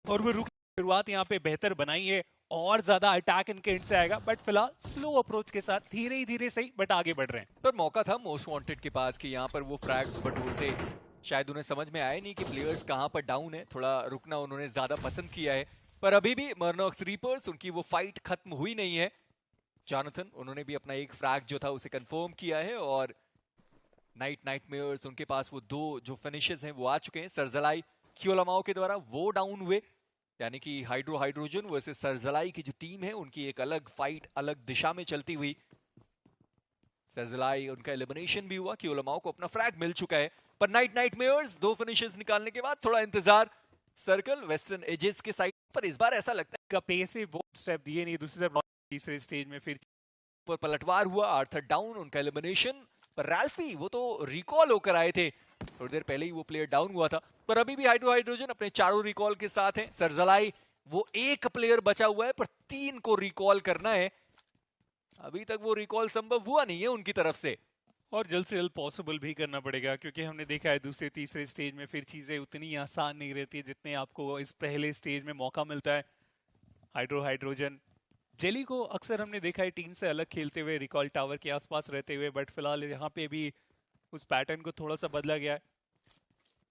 और वो शुरुआत यहाँ पे बेहतर बनाई है और ज्यादा अटैक इनके एंड से आएगा, बट फिलहाल स्लो अप्रोच के साथ धीरे ही धीरे सही बट आगे बढ़ रहे हैं। पर मौका था मोस्ट वांटेड के पास कि यहाँ पर वो फ्रैग्स बटोरते। शायद उन्हें समझ में आया नहीं कि प्लेयर्स कहाँ पर डाउन है, थोड़ा रुकना उन्होंने ज्यादा पसंद किया है। पर अभी भी मरनॉक्स रीपर्स, उनकी वो फाइट खत्म हुई नहीं है। जॉनथन, उन्होंने भी अपना एक फ्रैग जो था उसे कंफर्म किया है और नाइटमेयर्स, उनके पास वो दो जो फिनिशेस हैं वो आ चुके हैं। सरजलाई क्योलामाओ के द्वारा वो डाउन हुए, यानी कि हाइड्रोजन वर्सेस सरजलाई की जो टीम है उनकी एक अलग फाइट अलग दिशा में चलती हुई। सरजलाई, उनका एलिमिनेशन भी हुआ, क्योलामाओ को अपना फ्रैग मिल चुका है। पर नाइटमेयर्स दो फिनिशेस निकालने के बाद थोड़ा इंतजार। सर्कल वेस्टर्न एजेस के साइड पर इस बार ऐसा लगता है का पेस है, वो स्टेप दिए नहीं, दूसरी तरफ तीसरे स्टेज में फिर पर पलटवार हुआ। आर्थर डाउन, उनका एलिमिनेशन। पर रैल्फी, वो तो रिकॉल होकर आए थे, थोड़ी देर पहले ही वो प्लेयर डाउन हुआ था। पर अभी भी हाइड्रोजन अपने चारों रिकॉल के साथ हैं। सरजलाई, वो एक प्लेयर बचा हुआ है पर 3 को रिकॉल करना है। अभी तक वो रिकॉल संभव हुआ नहीं है उनकी तरफ से, और जल्द से जल्द पॉसिबल भी करना पड़ेगा, क्योंकि हमने देखा है दूसरे तीसरे स्टेज में फिर चीजें उतनी आसान नहीं रहती जितने आपको इस पहले स्टेज में मौका मिलता है। हाइड्रोजन जेली को अक्सर हमने देखा है टीम से अलग खेलते हुए, रिकॉल टावर के आसपास रहते हुए, बट फिलहाल यहाँ पे भी उस पैटर्न को थोड़ा सा बदला गया है।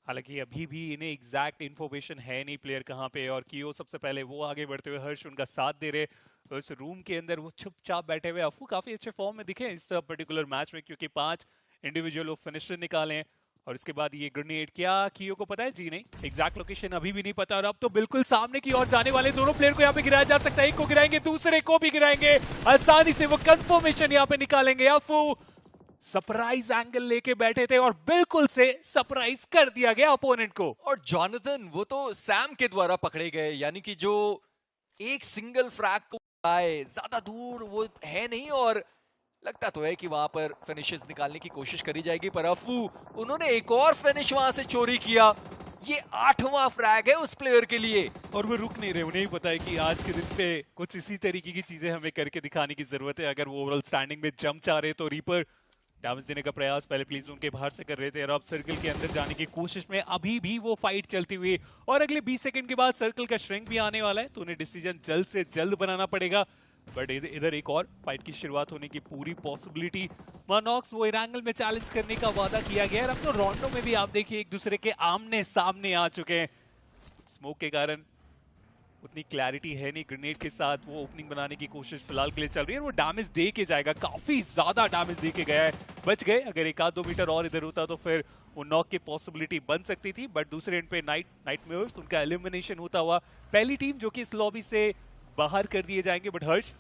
हालांकि अभी भी इन्हें एग्जैक्ट इन्फॉर्मेशन है नहीं प्लेयर कहाँ पे, और कियो सबसे पहले वो आगे बढ़ते हुए, हर्ष उनका साथ दे रहे। तो इस रूम के अंदर वो चुपचाप बैठे हुए। अफू काफी अच्छे फॉर्म में दिखे इस पर्टिकुलर मैच में, क्योंकि 5 इंडिविजुअल फिनिशर निकाले हैं। और इसके बाद ये ग्रेनेड, क्या कियो को पता है? जी नहीं, एग्जैक्ट लोकेशन अभी भी नहीं पता। और अब तो बिल्कुल सामने की ओर जाने वाले दोनों प्लेयर को यहाँ पे गिराया जा सकता है। एक को गिराएंगे, दूसरे को भी गिराएंगे, आसानी से वो कंफर्मेशन यहाँ पे निकालेंगे। अफू सरप्राइज एंगल लेके बैठे थे और बिल्कुल से सरप्राइज कर दिया गया अपोनेंट को। और जॉनथन, वो तो सैम के द्वारा पकड़े गए, यानी कि जो एक सिंगल फ्रैग को आए, ज्यादा दूर वो है नहीं, और लगता तो है कि वहां पर फिनिशेस निकालने की कोशिश करी जाएगी। पर अफू, उन्होंने एक और फिनिश वहां से चोरी किया। ये 8वां फ्रैग है उस प्लेयर के लिए, और वो रुक नहीं रहे। उन्हें ही पता है कि आज के दिन पे कुछ इसी तरीके की चीजें हमें करके दिखाने की जरूरत है। अगर वो ओवरऑल स्टैंडिंग में जंप चाह रहे तो रीपर डैमेज देने का प्रयास पहले प्लीज उनके बाहर से कर रहे थे, और अब सर्कल के अंदर जाने की कोशिश में अभी भी वो फाइट चलती हुई। और अगले 20 सेकंड के बाद सर्कल का श्रिंक भी आने वाला है, तो उन्हें डिसीजन जल्द से जल्द बनाना पड़ेगा। बट इधर एक और फाइट की शुरुआत होने की पूरी पॉसिबिलिटी। मरनॉक्स वो एंगल में चैलेंज करने का वादा किया गया है। अब तो रॉन्डो में भी आप देखिए एक दूसरे के आमने सामने आ चुके हैं। स्मोक के कारण उतनी क्लैरिटी है नहीं, ग्रेनेड के साथ वो ओपनिंग बनाने की कोशिश फिलहाल के लिए चल रही है। वो डैमेज दे के जाएगा, काफी ज्यादा डैमेज दे के गया है। बच गए, अगर 1-2 मीटर और इधर होता तो फिर वो नॉक की पॉसिबिलिटी बन सकती थी। बट दूसरे एंड पे नाइटमेयर्स, उनका एलिमिनेशन होता हुआ पहली टीम जो कि इस लॉबी से बाहर कर दिए जाएंगे। बट हर्ष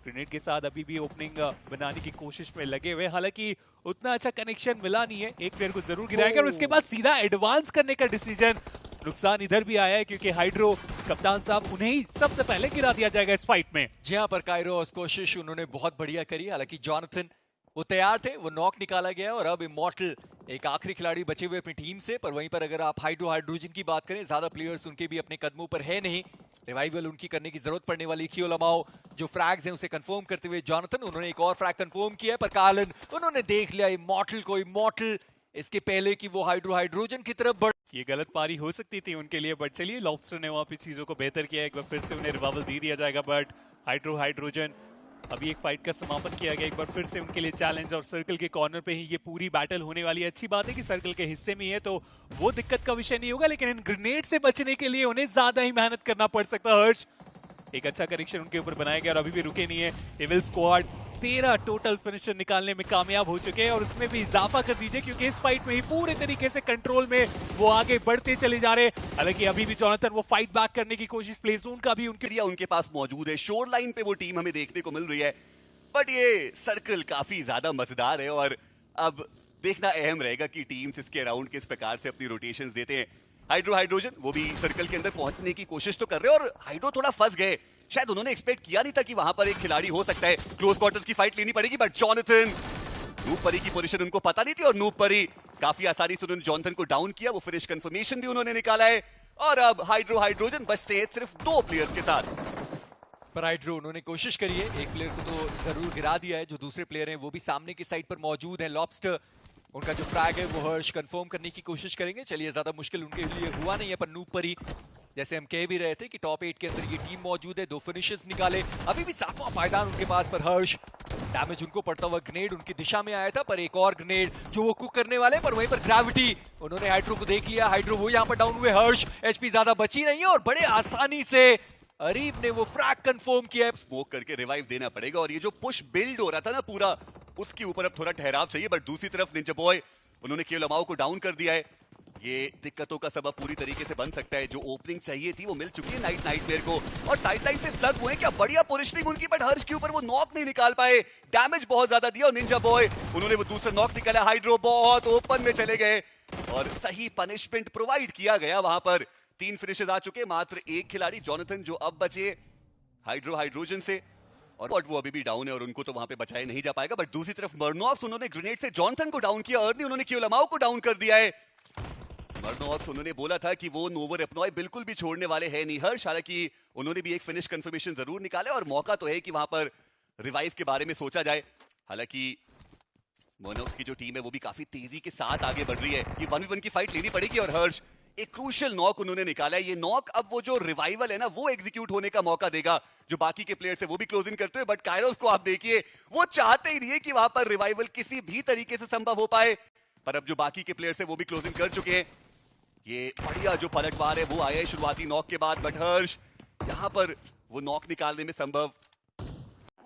ग्रेनेड के साथ अभी भी ओपनिंग बनाने की कोशिश में लगे हुए, हालांकि उतना अच्छा कनेक्शन मिला नहीं है। एक प्लेयर को जरूर गिराएगा और उसके बाद सीधा एडवांस करने का डिसीजन। नुकसान इधर भी आया है क्योंकि हाइड्रो कप्तान साहब, उन्हें ही सबसे पहले गिरा दिया जाएगा इस फाइट में। जी हाँ, पर काइरोस कोशिश उन्होंने बहुत बढ़िया करी। हालांकि जॉनथन वो तैयार थे, वो नॉक निकाला गया और अब इमॉर्टल एक आखिरी खिलाड़ी बचे हुए अपनी टीम से। पर वहीं पर अगर आप हाइड्रोजन की बात करें, ज्यादा प्लेयर्स उनके भी अपने कदमों पर है नहीं। रिवाइवल उनकी करने की जरूरत पड़ने वाली। क्योलामाओ जो फ्रैग्स हैं उसे कंफर्म करते हुए जॉनथन, उन्होंने एक और फ्रैग कंफर्म किया है। पर कार्लन, उन्होंने देख लिया इमॉर्टल को। इमॉर्टल इसके पहले कि वो हाइड्रोजन की तरफ बढ़, ये गलत पारी हो सकती थी उनके लिए, बट चलिए लॉब्स्टर ने वहां पे चीजों को बेहतर किया। एक बार फिर से उन्हें रिवाइवल दे दिया जाएगा। बट हाइड्रोजन, अभी एक फाइट का समापन किया गया, एक बार फिर से उनके लिए चैलेंज, और सर्कल के कॉर्नर पे ही ये पूरी बैटल होने वाली है। अच्छी बात है कि सर्कल के हिस्से में ही है, तो वो दिक्कत का विषय नहीं होगा, लेकिन इन ग्रेनेड से बचने के लिए उन्हें ज्यादा ही मेहनत करना पड़ सकता है। हर्ष, एक अच्छा कनेक्शन उनके ऊपर बनाया गया और अभी भी रुके नहीं है। एविल स्क्वाड 13 टोटल फिनिशर निकालने में कामयाब हो चुके हैं, और उसमें भी इजाफा कर दीजिए क्योंकि इस फाइट में ही पूरे तरीके से कंट्रोल में वो आगे बढ़ते चले जा रहे। हालांकि अभी भी जॉनथन वो फाइट बैक करने की कोशिश, प्ले जोन का भी उनके पास मौजूद है। शोर लाइन पे वो टीम हमें देखने को मिल रही है, बट ये सर्कल काफी ज्यादा मजेदार है और अब देखना अहम रहेगा कि टीम्स इसके अराउंड किस प्रकार से अपनी रोटेशंस देते हैं। हाइड्रोजन वो भी सर्कल के अंदर पहुंचने की कोशिश तो कर रहे हैं, और हाइड्रो थोड़ा फंस गए। शायद उन्होंने एक्सपेक्ट किया नहीं था कि वहां पर एक खिलाड़ी हो सकता है। क्लोज क्वार्टर्स की फाइट लेनी पड़ेगी, बट जॉनथन, नूब परी की पोजीशन उनको पता नहीं थी, और नूब परी काफी आसानी से उन्होंने जॉनथन को डाउन किया। वो फिनिश कंफर्मेशन भी उन्होंने निकाला है, और अब हाइड्रोजन बचते हैं सिर्फ 2 प्लेयर्स के साथ। पर हाइड्रो, उन्होंने कोशिश करी है, एक प्लेयर को तो जरूर गिरा दिया है। जो दूसरे प्लेयर हैं वो भी सामने की साइड पर मौजूद है। लॉब्स्टर, उनका जो फ्रैग है वो हर्ष कंफर्म करने की कोशिश करेंगे। चलिए, ज्यादा मुश्किल उनके लिए हुआ नहीं है, पर नूब परी जैसे हम कह भी रहे थे कि टॉप 8 के अंदर ये टीम मौजूद है, 2 फिनिशेस निकाले, अभी भी 7वां पायदान उनके पास। पर हर्ष, डैमेज उनको पड़ता हुआ ग्रेनेड उनकी दिशा में आया था, पर एक और ग्रेनेड जो वो कुक करने वाले, पर वहीं पर ग्रेविटी, उन्होंने हाइड्रो को देख लिया। हाइड्रो वो यहाँ पर डाउन हुए, हर्ष एचपी ज्यादा बची नहीं है और बड़े आसानी से अरीब ने वो फ्रैग कंफर्म किया है। स्मोक करके रिवाइव देना पड़ेगा और ये जो पुश बिल्ड हो रहा था ना पूरा, उसके ऊपर अब थोड़ा ठहराव चाहिए। बट दूसरी तरफ निंजा बॉय, उन्होंने केवल अमाओ को डाउन कर दिया है। ये दिक्कतों का सबब पूरी तरीके से बन सकता है। जो ओपनिंग चाहिए थी वो मिल चुकी है नाइटमेयर को, और साइडलाइन से फ्लड हुए। क्या बढ़िया पोजिशनिंग उनकी, बट हर्ष के ऊपर वो नॉक नहीं निकाल पाए, डैमेज बहुत ज्यादा दिया। और निंजा बॉय, उन्होंने वो दूसरा नॉक निकाला। हाइड्रो बहुत ओपन में चले गए और सही पनिशमेंट प्रोवाइड किया गया वहां पर। 3 फिनिशेस आ चुके, मात्र एक खिलाड़ी जॉनथन जो अब बचे हाइड्रोजन से, और वो अभी भी डाउन है और उनको तो वहां पे बचाया नहीं जा पाएगा। बट दूसरी तरफ मर्नॉक्स, उन्होंने ग्रेनेड से जॉनथन को डाउन किया। अर्नी, उन्होंने केवल अमाओ को डाउन कर दिया है। मर्नॉक्स, उन्होंने बोला था कि वो नोवर एपनॉय बिल्कुल भी छोड़ने वाले हैं नहीं हर्ष। हालांकि उन्होंने भी एक फिनिश कंफर्मेशन जरूर निकाला और मौका तो है कि वहां पर रिवाइव के बारे में सोचा जाए। हालांकि मर्नॉक्स की जो टीम है वो भी काफी तेजी के साथ आगे बढ़ रही है। ये 1v1 की फाइट लेनी पड़ेगी और हर्ष एक क्रूशियल नॉक उन्होंने निकाला है। ये नॉक अब वो जो रिवाइवल है ना वो एग्जीक्यूट होने का मौका देगा। जो बाकी के प्लेयर्स है वो भी क्लोज इन करते हैं, बट कायरोस को आप देखिए, वो चाहते ही नहीं है कि वहां पर रिवाइवल किसी भी तरीके से संभव हो पाए। पर अब जो बाकी के प्लेयर्स है वो भी क्लोज इन कर चुके हैं। ये बढ़िया जो पलटवार है वो आया है शुरुआती नॉक के बाद, बट हर्ष यहां पर वो नॉक निकालने में संभव,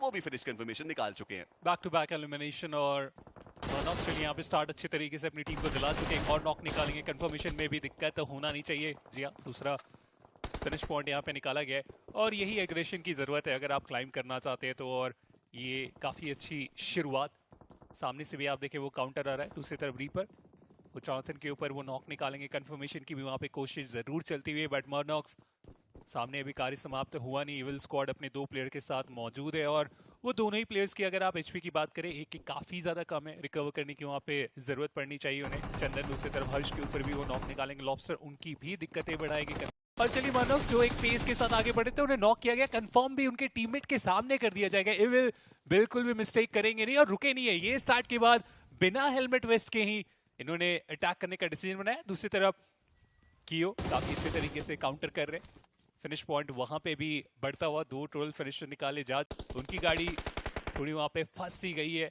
वो भी फिनिश कंफर्मेशन निकाल चुके हैं। बैक टू बैक एलिमिनेशन और मर्नॉक्स चलिए यहाँ पे स्टार्ट अच्छे तरीके से अपनी टीम को दिला चुके हैं। और नॉक निकालेंगे, कंफर्मेशन में भी दिक्कत होना नहीं चाहिए। जी हाँ, दूसरा फिनिश पॉइंट यहाँ पे निकाला गया है और यही एग्रेशन की जरूरत है अगर आप क्लाइम करना चाहते हैं तो। और ये काफी अच्छी शुरुआत, सामने से भी आप देखें वो काउंटर आ रहा है, दूसरी तरफ रीपर, वो जॉनथन के ऊपर वो नॉक निकालेंगे। कंफर्मेशन की भी वहाँ पे कोशिश जरूर चलती हुई है, बट मर्नॉक्स सामने अभी कार्य समाप्त हुआ नहीं। इविल स्क्वाड अपने 2 प्लेयर के साथ मौजूद है और वो दोनों ही प्लेयर्स की अगर आप एचपी की बात करें, एक की काफी ज्यादा कम है, रिकवर करने की वहाँ पे जरूरत पड़नी चाहिए उन्हें। चंदन दूसरी तरफ हर्ष के ऊपर भी वो नॉक निकालेंगे, लॉबस्टर उनकी भी दिक्कतें बढ़ाएगी। और चलिए मर्नॉक्स जो एक पेस के साथ आगे बढ़े थे, उन्हें नॉक किया गया, कंफर्म भी उनके टीममेट के सामने कर दिया जाएगा। इविल बिल्कुल भी मिस्टेक करेंगे नहीं और रुके नहीं है। ये स्टार्ट के बाद बिना हेलमेट वेस्ट के ही इन्होंने अटैक करने का डिसीजन बनाया। दूसरी तरफ कियो काफी अच्छे तरीके से काउंटर कर रहे हैं। फिनिश पॉइंट वहां पे भी बढ़ता हुआ, 2 ट्रोल फिनिशर निकाले जा, उनकी गाड़ी थोड़ी वहां पे फंस सी गई है।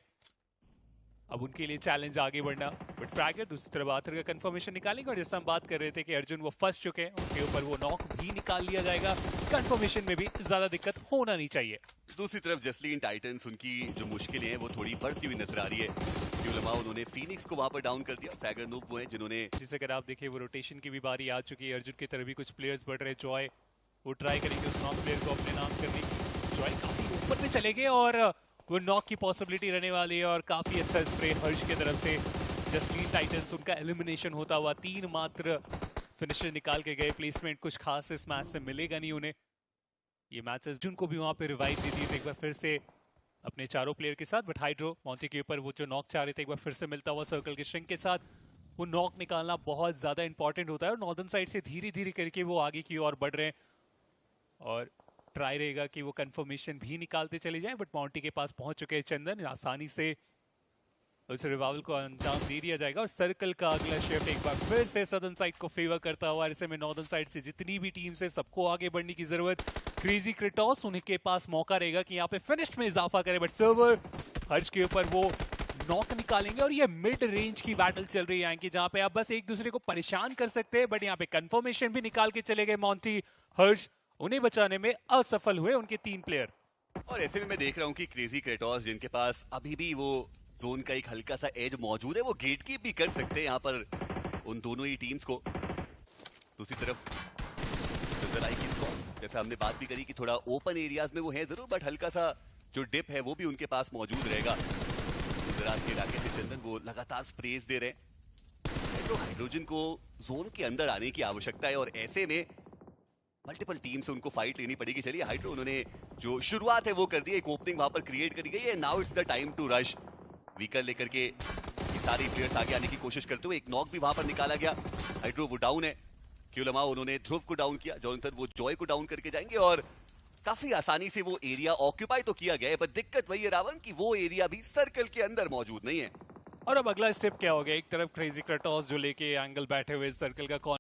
अब उनके लिए चैलेंज आगे बढ़ना, बट फ्रैगर दूसरी तरफ आथर का कंफर्मेशन निकालेंगे। और जैसा हम बात कर रहे थे कि अर्जुन वो फंस चुके हैं, उनके ऊपर वो नॉक भी निकाल लिया जाएगा। कंफर्मेशन में भी ज्यादा दिक्कत होना नहीं चाहिए। दूसरी तरफ जसलीन टाइटंस, उनकी जो मुश्किलें हैं वो थोड़ी बढ़ती हुई नजर आ रही है। क्यूलमा, उन्होंने फीनिक्स को वहां पर डाउन कर दिया। फ्रैगर नूब वो है जिन्होंने, जिसे अगर आप देखिए वो रोटेशन की भी बारी आ चुकी है। अर्जुन की तरफ भी कुछ प्लेयर्स बढ़ रहे हैं। जॉय वो ट्राई करेंगे उस नॉक प्लेयर को अपने नाम करने की। जॉय काफी ऊपर में चले गए और वो नॉक की पॉसिबिलिटी रहने वाली है और काफी अच्छा स्प्रे हर्ष की तरफ से। जसलीन टाइटंस, उनका एलिमिनेशन होता हुआ, 3 मात्र फिनिशर निकाल के गए। प्लेसमेंट कुछ खास इस मैच से मिलेगा नहीं उन्हें। ये मैचेस जिनको भी वहां पे रिवाइव दी थी एक बार फिर से अपने 4 प्लेयर के साथ, बट हाइड्रो मॉन्टी के ऊपर वो जो नॉक चाह रहे थे एक बार फिर से मिलता हुआ सर्कल के श्रिंक के साथ। वो नॉक निकालना बहुत ज्यादा इंपॉर्टेंट होता है और नॉर्दर्न साइड से धीरे धीरे करके वो आगे की ओर बढ़ रहे हैं और ट्राई रहेगा कि वो कंफर्मेशन भी निकालते चले जाएं। बट माउंटी के पास पहुंच चुके हैं चंदन, आसानी से उस रिवाइवल को अंजाम दे दिया जाएगा। और सर्कल का अगला शिफ्ट एक बार फिर से सदर्न साइड को फेवर करता हुआ। ऐसे में नॉर्दर्न साइड से जितनी भी टीम्स है सबको आगे बढ़ने की जरूरत। क्रेजी क्रेटॉस, उन्हीं के पास मौका रहेगा कि यहाँ पे फिनिश में इजाफा करे, बट सर्वर हर्ष के ऊपर वो नॉक निकालेंगे। और ये मिड रेंज की बैटल चल रही है जहां पे आप बस एक दूसरे को परेशान कर सकते हैं, बट यहाँ पे कंफर्मेशन भी निकाल के चले गए मॉन्टी। हर्ष उन्हें बचाने में असफल हुए उनके 3 प्लेयर। और ऐसे में मैं देख रहा हूं कि क्रेजी क्रेटॉस, जिनके पास अभी भी वो जोन का एक हल्का सा एज मौजूद है, वो गेट कीप भी कर सकते हैं यहाँ पर उन दोनों ही टीम्स को। दूसरी तरफ जैसे हमने बात भी करी कि थोड़ा ओपन एरियाज में वो है जरूर, बट हल्का सा जो डिप है वो भी उनके पास मौजूद रहेगा। गुजरात के इलाके से चंदन वो लगातार स्प्रेज दे रहे हैं। तो हाइड्रोजन को जोन के अंदर आने की आवश्यकता है और ऐसे में मल्टीपल टीम से उनको फाइट लेनी पड़ेगी। चलिए हाइड्रो, उन्होंने जो शुरुआत है वो कर दी, एक ओपनिंग वहां पर क्रिएट करी गई है। Now it's the time to rush. वीकर लेकर के ये सारे प्लेयर्स आगे आने की कोशिश करते हुए एक नॉक भी वहां पर निकाला गया। हाइड्रो वो डाउन है। क्यूलमा, उन्होंने ध्रुव को डाउन किया। जॉनथन वो जॉय को डाउन करके जाएंगे और काफी आसानी से वो एरिया ऑक्यूपाई तो किया गया है, पर दिक्कत वही है रावण की वो एरिया भी सर्कल के अंदर मौजूद नहीं है। और अब अगला स्टेप क्या हो गया? एक तरफ क्रेजी क्रेटॉस जो लेके एंगल बैठे हुए सर्कल का